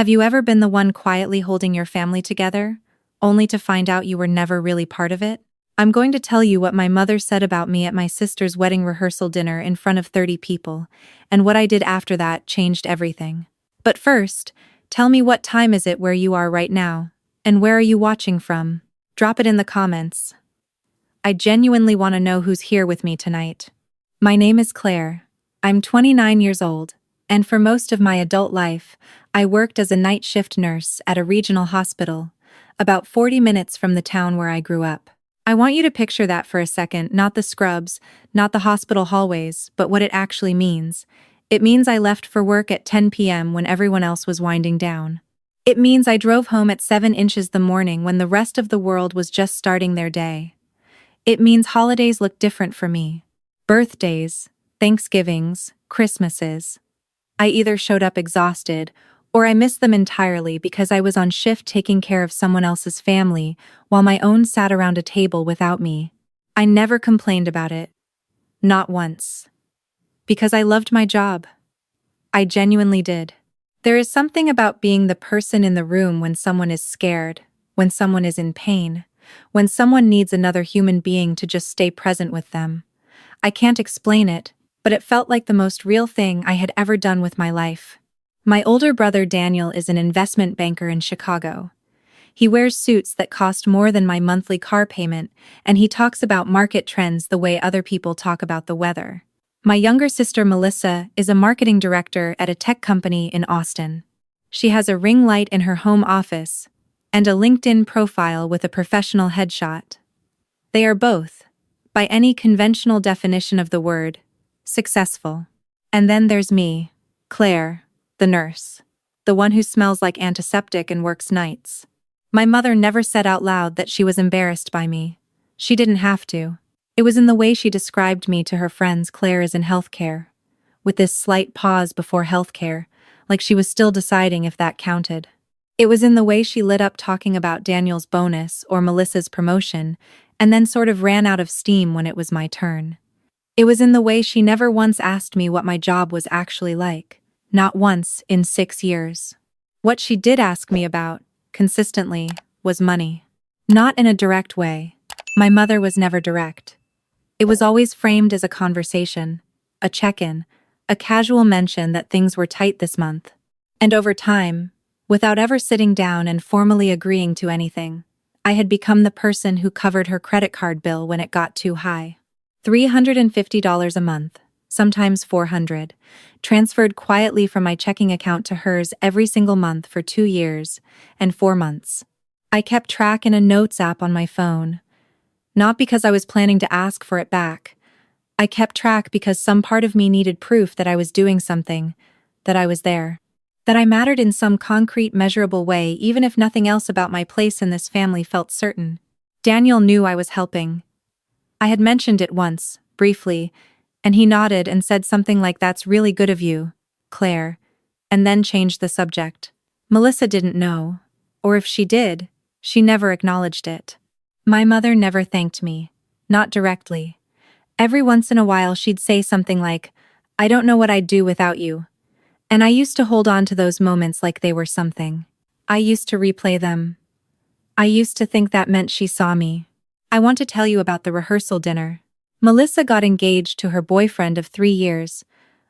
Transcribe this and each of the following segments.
Have you ever been the one quietly holding your family together, only to find out you were never really part of it? I'm going to tell you what my mother said about me at my sister's wedding rehearsal dinner in front of 30 people, and what I did after that changed everything. But first, tell me, what time is it where you are right now, and where are you watching from? Drop it in the comments. I genuinely want to know who's here with me tonight. My name is Claire. I'm 29 years old, and for most of my adult life, I worked as a night shift nurse at a regional hospital, about 40 minutes from the town where I grew up. I want you to picture that for a second, not the scrubs, not the hospital hallways, but what it actually means. It means I left for work at 10 p.m. when everyone else was winding down. It means I drove home at 7 inches the morning when the rest of the world was just starting their day. It means holidays look different for me. Birthdays, Thanksgivings, Christmases. I either showed up exhausted, or I missed them entirely because I was on shift taking care of someone else's family while my own sat around a table without me. I never complained about it. Not once. Because I loved my job. I genuinely did. There is something about being the person in the room when someone is scared, when someone is in pain, when someone needs another human being to just stay present with them. I can't explain it, but it felt like the most real thing I had ever done with my life. My older brother Daniel is an investment banker in Chicago. He wears suits that cost more than my monthly car payment, and he talks about market trends the way other people talk about the weather. My younger sister Melissa is a marketing director at a tech company in Austin. She has a ring light in her home office and a LinkedIn profile with a professional headshot. They are both, by any conventional definition of the word, successful. And then there's me, Claire, the nurse, the one who smells like antiseptic and works nights. My mother never said out loud that she was embarrassed by me. She didn't have to. It was in the way she described me to her friends. Claire is in healthcare, with this slight pause before healthcare, like she was still deciding if that counted. It was in the way she lit up talking about Daniel's bonus or Melissa's promotion, and then sort of ran out of steam when it was my turn. It was in the way she never once asked me what my job was actually like. Not once in 6 years. What she did ask me about, consistently, was money. Not in a direct way. My mother was never direct. It was always framed as a conversation, a check-in, a casual mention that things were tight this month. And over time, without ever sitting down and formally agreeing to anything, I had become the person who covered her credit card bill when it got too high. $350 a month. Sometimes $400, transferred quietly from my checking account to hers every single month for 2 years and 4 months. I kept track in a notes app on my phone, not because I was planning to ask for it back. I kept track because some part of me needed proof that I was doing something, that I was there, that I mattered in some concrete, measurable way, even if nothing else about my place in this family felt certain. Daniel knew I was helping. I had mentioned it once, briefly, and he nodded and said something like, "That's really good of you, Claire," and then changed the subject. Melissa didn't know, or if she did, she never acknowledged it. My mother never thanked me, not directly. Every once in a while she'd say something like, "I don't know what I'd do without you." And I used to hold on to those moments like they were something. I used to replay them. I used to think that meant she saw me. I want to tell you about the rehearsal dinner. Melissa got engaged to her boyfriend of 3 years,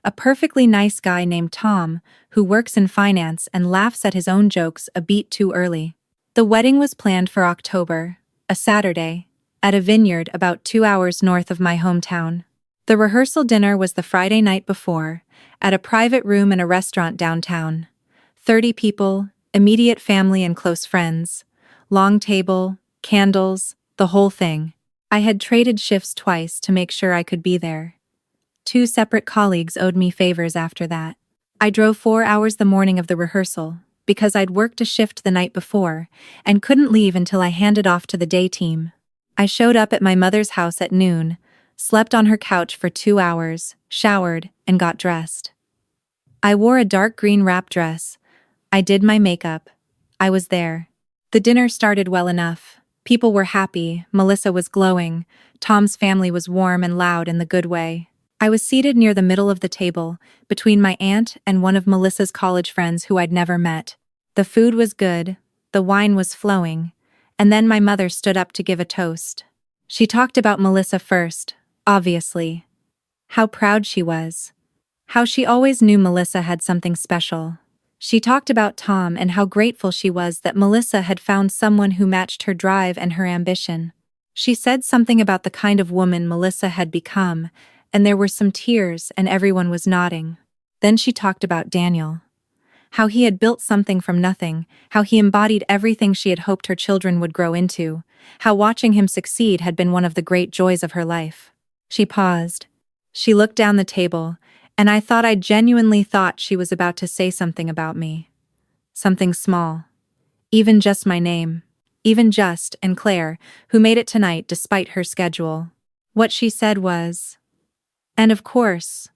a perfectly nice guy named Tom, who works in finance and laughs at his own jokes a beat too early. The wedding was planned for October, a Saturday, at a vineyard about 2 hours north of my hometown. The rehearsal dinner was the Friday night before, at a private room in a restaurant downtown. 30 people, immediate family and close friends, long table, candles, the whole thing. I had traded shifts twice to make sure I could be there. 2 separate colleagues owed me favors after that. I drove 4 hours the morning of the rehearsal, because I'd worked a shift the night before, and couldn't leave until I handed off to the day team. I showed up at my mother's house at noon, slept on her couch for 2 hours, showered, and got dressed. I wore a dark green wrap dress. I did my makeup. I was there. The dinner started well enough. People were happy, Melissa was glowing, Tom's family was warm and loud in the good way. I was seated near the middle of the table, between my aunt and one of Melissa's college friends who I'd never met. The food was good, the wine was flowing, and then my mother stood up to give a toast. She talked about Melissa first, obviously. How proud she was. How she always knew Melissa had something special. She talked about Tom and how grateful she was that Melissa had found someone who matched her drive and her ambition. She said something about the kind of woman Melissa had become, and there were some tears and everyone was nodding. Then she talked about Daniel. How he had built something from nothing, how he embodied everything she had hoped her children would grow into, how watching him succeed had been one of the great joys of her life. She paused. She looked down the table, and I genuinely thought she was about to say something about me. Something small. Even just my name. Even just and Claire, who made it tonight despite her schedule. What she said was, "And of course,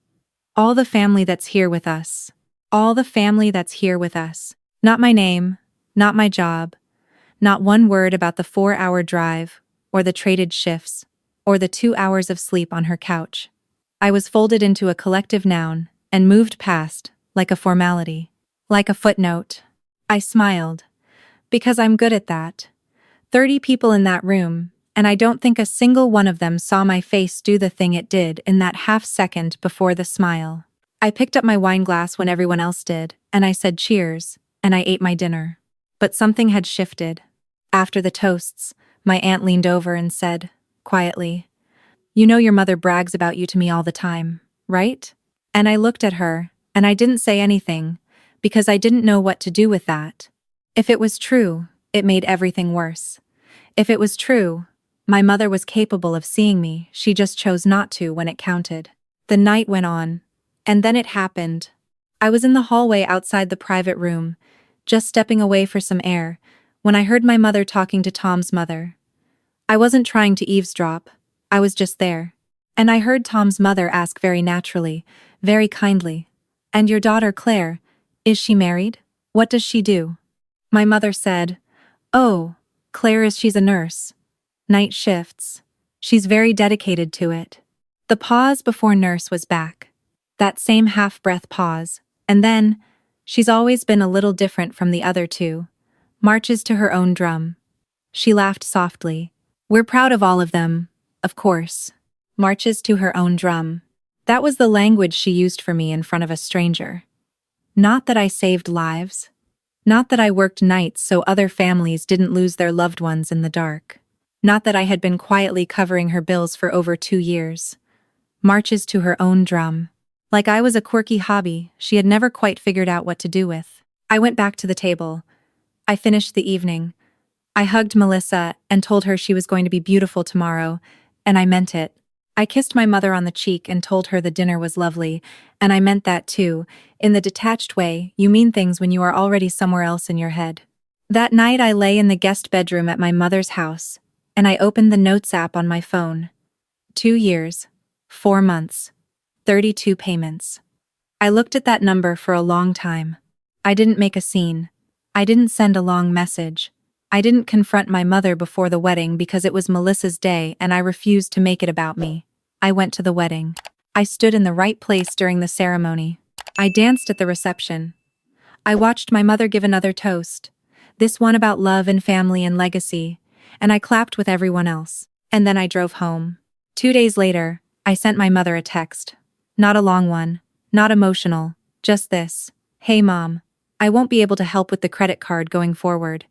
all the family that's here with us. All the family that's here with us. Not my name, not my job, not one word about the 4-hour drive, or the traded shifts, or the 2 hours of sleep on her couch." I was folded into a collective noun and moved past, like a formality, like a footnote. I smiled. Because I'm good at that. 30 people in that room, and I don't think a single one of them saw my face do the thing it did in that half-second before the smile. I picked up my wine glass when everyone else did, and I said cheers, and I ate my dinner. But something had shifted. After the toasts, my aunt leaned over and said, quietly, "You know your mother brags about you to me all the time, right?" And I looked at her, and I didn't say anything, because I didn't know what to do with that. If it was true, it made everything worse. If it was true, my mother was capable of seeing me, she just chose not to when it counted. The night went on, and then it happened. I was in the hallway outside the private room, just stepping away for some air, when I heard my mother talking to Tom's mother. I wasn't trying to eavesdrop, I was just there. And I heard Tom's mother ask very naturally, very kindly, "And your daughter Claire, is she married? What does she do?" My mother said, "Oh, she's a nurse. Night shifts. She's very dedicated to it." The pause before nurse was back. That same half-breath pause, and then, "She's always been a little different from the other two. Marches to her own drum." She laughed softly. "We're proud of all of them, of course. Marches to her own drum." That was the language she used for me in front of a stranger. Not that I saved lives. Not that I worked nights so other families didn't lose their loved ones in the dark. Not that I had been quietly covering her bills for over 2 years. Marches to her own drum. Like I was a quirky hobby she had never quite figured out what to do with. I went back to the table. I finished the evening. I hugged Melissa and told her she was going to be beautiful tomorrow, and I meant it. I kissed my mother on the cheek and told her the dinner was lovely, and I meant that too, in the detached way you mean things when you are already somewhere else in your head. That night I lay in the guest bedroom at my mother's house, and I opened the Notes app on my phone. 2 years, 4 months, 32 payments. I looked at that number for a long time. I didn't make a scene. I didn't send a long message. I didn't confront my mother before the wedding because it was Melissa's day and I refused to make it about me. I went to the wedding. I stood in the right place during the ceremony. I danced at the reception. I watched my mother give another toast, this one about love and family and legacy, and I clapped with everyone else. And then I drove home. 2 days later, I sent my mother a text. Not a long one, not emotional, just this. "Hey Mom, I won't be able to help with the credit card going forward.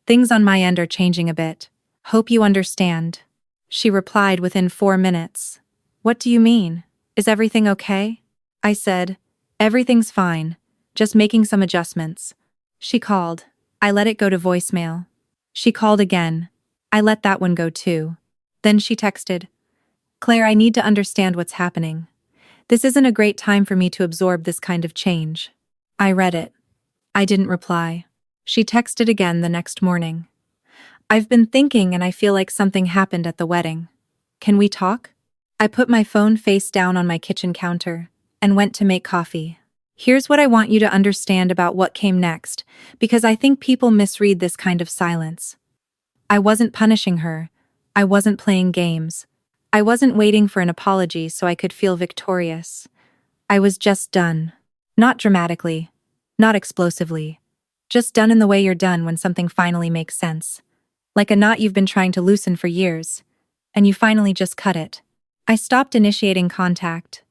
Things on my end are changing a bit. Hope you understand." She replied within 4 minutes. "What do you mean? Is everything okay?" I said, "Everything's fine, just making some adjustments." She called. I let it go to voicemail. She called again. I let that one go too. Then she texted, "Claire, I need to understand what's happening. This isn't a great time for me to absorb this kind of change." I read it. I didn't reply. She texted again the next morning. "I've been thinking and I feel like something happened at the wedding. Can we talk?" I put my phone face down on my kitchen counter and went to make coffee. Here's what I want you to understand about what came next, because I think people misread this kind of silence. I wasn't punishing her. I wasn't playing games. I wasn't waiting for an apology so I could feel victorious. I was just done. Not dramatically. Not explosively. Just done in the way you're done when something finally makes sense. Like a knot you've been trying to loosen for years, and you finally just cut it. I stopped initiating contact.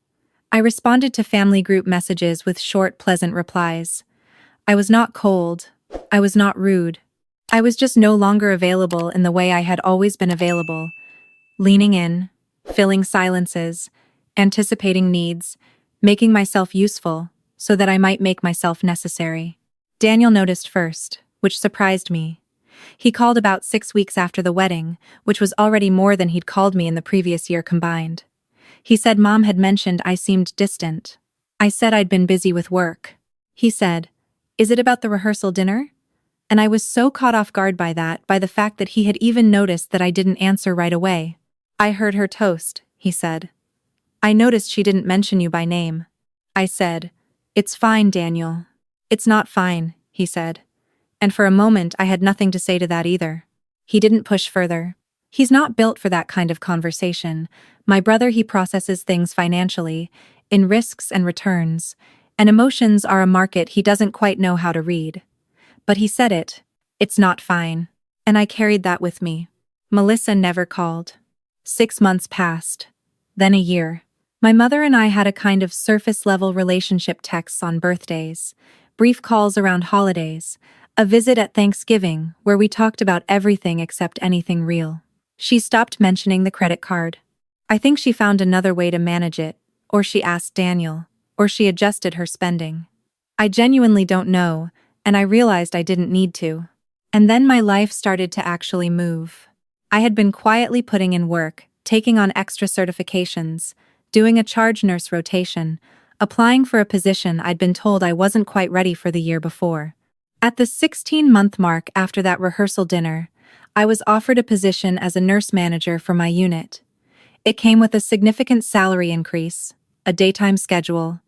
I responded to family group messages with short, pleasant replies. I was not cold. I was not rude. I was just no longer available in the way I had always been available, leaning in, filling silences, anticipating needs, making myself useful so that I might make myself necessary. Daniel noticed first, which surprised me. He called about 6 weeks after the wedding, which was already more than he'd called me in the previous year combined. He said Mom had mentioned I seemed distant. I said I'd been busy with work. He said, "Is it about the rehearsal dinner?" And I was so caught off guard by the fact that he had even noticed that I didn't answer right away. "I heard her toast," he said. "I noticed she didn't mention you by name." I said, "It's fine, Daniel." "It's not fine," he said. And for a moment I had nothing to say to that either. He didn't push further. He's not built for that kind of conversation. My brother, he processes things financially, in risks and returns, and emotions are a market he doesn't quite know how to read. But he said it. It's not fine. And I carried that with me. Melissa never called. 6 months passed. Then a year. My mother and I had a kind of surface-level relationship, texts on birthdays, brief calls around holidays, a visit at Thanksgiving where we talked about everything except anything real. She stopped mentioning the credit card. I think she found another way to manage it, or she asked Daniel, or she adjusted her spending. I genuinely don't know, and I realized I didn't need to. And then my life started to actually move. I had been quietly putting in work, taking on extra certifications, doing a charge nurse rotation, applying for a position I'd been told I wasn't quite ready for the year before. At the 16-month mark after that rehearsal dinner, I was offered a position as a nurse manager for my unit. It came with a significant salary increase, a daytime schedule,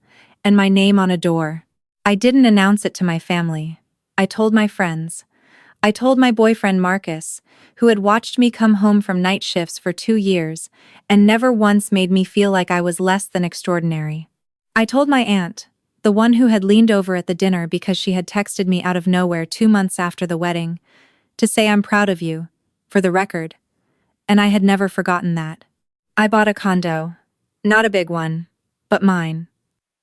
and my name on a door. I didn't announce it to my family. I told my friends. I told my boyfriend Marcus, who had watched me come home from night shifts for 2 years and never once made me feel like I was less than extraordinary. I told my aunt, the one who had leaned over at the dinner because she had texted me out of nowhere 2 months after the wedding, to say I'm proud of you, for the record. And I had never forgotten that. I bought a condo. Not a big one, but mine.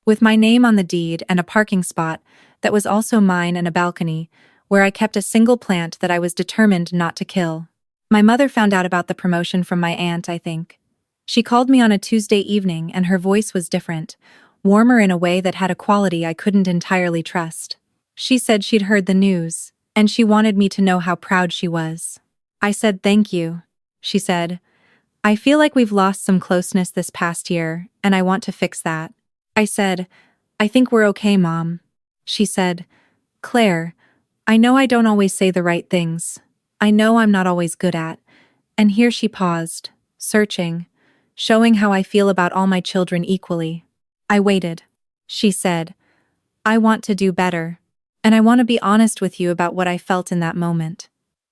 With my name on the deed and a parking spot that was also mine and a balcony, where I kept a single plant that I was determined not to kill. My mother found out about the promotion from my aunt, I think. She called me on a Tuesday evening and her voice was different, warmer in a way that had a quality I couldn't entirely trust. She said she'd heard the news, and she wanted me to know how proud she was. I said thank you. She said, "I feel like we've lost some closeness this past year, and I want to fix that." I said, "I think we're okay, Mom." She said, "Claire, I know I don't always say the right things. I know I'm not always good at." And here she paused, searching, showing how I feel about all my children equally. I waited. She said, "I want to do better. And I want to be honest with you about what I felt in that moment."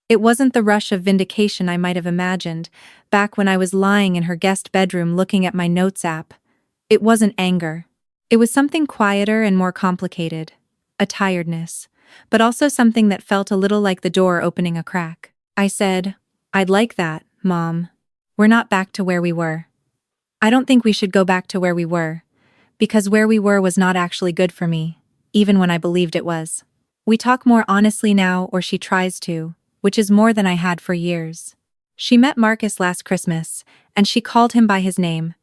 It wasn't the rush of vindication I might have imagined, back when I was lying in her guest bedroom looking at my notes app. It wasn't anger. It was something quieter and more complicated. A tiredness, but also something that felt a little like the door opening a crack. I said, "I'd like that, Mom. We're not back to where we were. I don't think we should go back to where we were, because where we were was not actually good for me, even when I believed it was. We talk more honestly now, or she tries to, which is more than I had for years." She met Marcus last Christmas, and she called him by his name,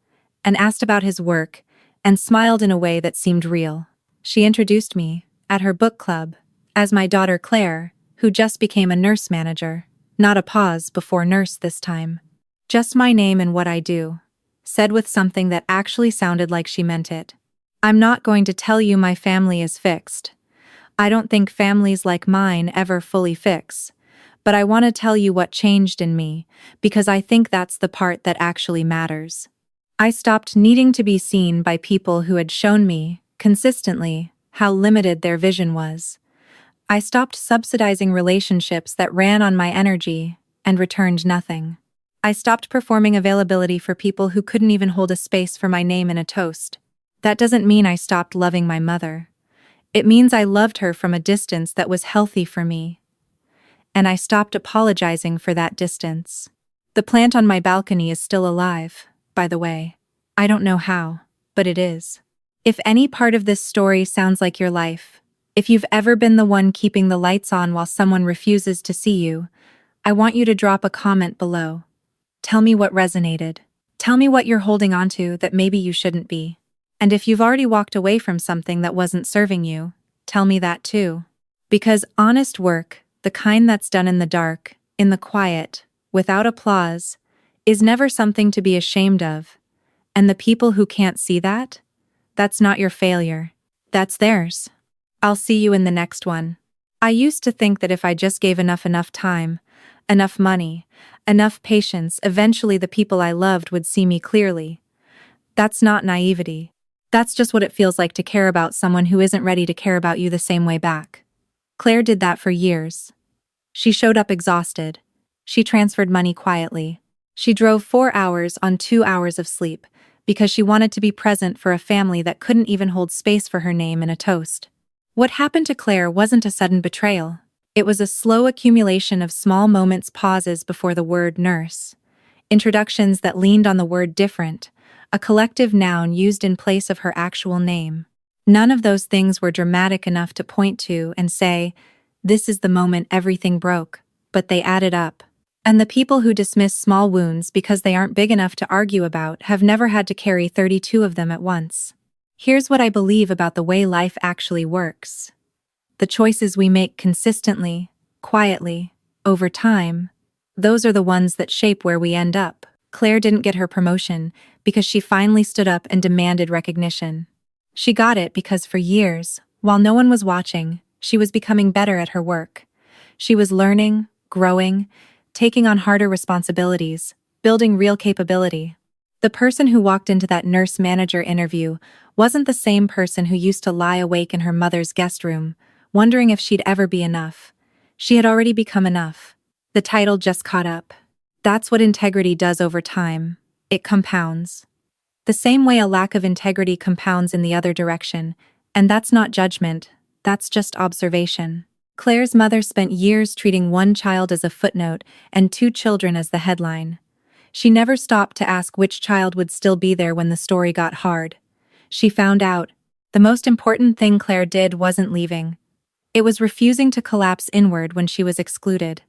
and asked about his work, and smiled in a way that seemed real. She introduced me, at her book club, as my daughter Claire, who just became a nurse manager. Not a pause before nurse this time. Just my name and what I do. Said with something that actually sounded like she meant it. "I'm not going to tell you my family is fixed. I don't think families like mine ever fully fix. But I want to tell you what changed in me, because I think that's the part that actually matters. I stopped needing to be seen by people who had shown me, consistently, how limited their vision was. I stopped subsidizing relationships that ran on my energy and returned nothing. I stopped performing availability for people who couldn't even hold a space for my name in a toast. That doesn't mean I stopped loving my mother. It means I loved her from a distance that was healthy for me. And I stopped apologizing for that distance. The plant on my balcony is still alive, by the way. I don't know how, but it is. If any part of this story sounds like your life, if you've ever been the one keeping the lights on while someone refuses to see you, I want you to drop a comment below. Tell me what resonated. Tell me what you're holding onto that maybe you shouldn't be. And if you've already walked away from something that wasn't serving you, tell me that too. Because honest work, the kind that's done in the dark, in the quiet, without applause, is never something to be ashamed of. And the people who can't see that? That's not your failure. That's theirs. I'll see you in the next one. I used to think that if I just gave enough time, enough money, enough patience, eventually the people I loved would see me clearly. That's not naivety. That's just what it feels like to care about someone who isn't ready to care about you the same way back. Claire did that for years. She showed up exhausted. She transferred money quietly. She drove 4 hours on 2 hours of sleep because she wanted to be present for a family that couldn't even hold space for her name in a toast. What happened to Claire wasn't a sudden betrayal. It was a slow accumulation of small moments, pauses before the word nurse, introductions that leaned on the word different, a collective noun used in place of her actual name. None of those things were dramatic enough to point to and say, this is the moment everything broke, but they added up. And the people who dismiss small wounds because they aren't big enough to argue about have never had to carry 32 of them at once. Here's what I believe about the way life actually works. The choices we make consistently, quietly, over time, those are the ones that shape where we end up. Claire didn't get her promotion because she finally stood up and demanded recognition. She got it because for years, while no one was watching, she was becoming better at her work. She was learning, growing, taking on harder responsibilities, building real capability. The person who walked into that nurse manager interview wasn't the same person who used to lie awake in her mother's guest room, wondering if she'd ever be enough. She had already become enough. The title just caught up. That's what integrity does over time. It compounds. The same way a lack of integrity compounds in the other direction, and that's not judgment, that's just observation. Claire's mother spent years treating one child as a footnote and 2 children as the headline. She never stopped to ask which child would still be there when the story got hard. She found out the most important thing Claire did wasn't leaving. It was refusing to collapse inward when she was excluded.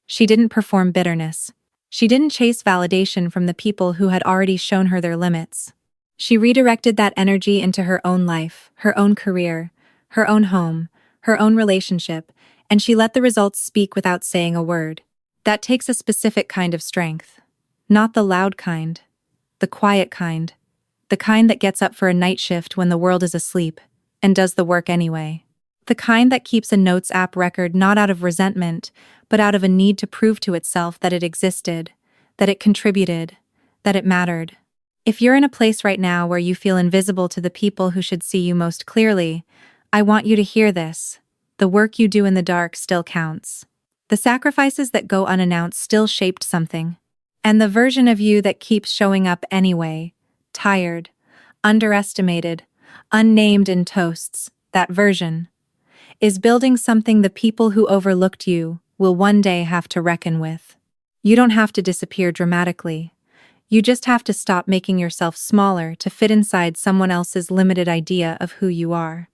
She didn't perform bitterness. She didn't chase validation from the people who had already shown her their limits. She redirected that energy into her own life, her own career, her own home, her own relationship, and she let the results speak without saying a word. That takes a specific kind of strength. Not the loud kind. The quiet kind. The kind that gets up for a night shift when the world is asleep, and does the work anyway. The kind that keeps a notes app record not out of resentment, but out of a need to prove to itself that it existed, that it contributed, that it mattered. If you're in a place right now where you feel invisible to the people who should see you most clearly, I want you to hear this. The work you do in the dark still counts. The sacrifices that go unannounced still shaped something. And the version of you that keeps showing up anyway, tired, underestimated, unnamed in toasts, that version, is building something the people who overlooked you will one day have to reckon with. You don't have to disappear dramatically. You just have to stop making yourself smaller to fit inside someone else's limited idea of who you are.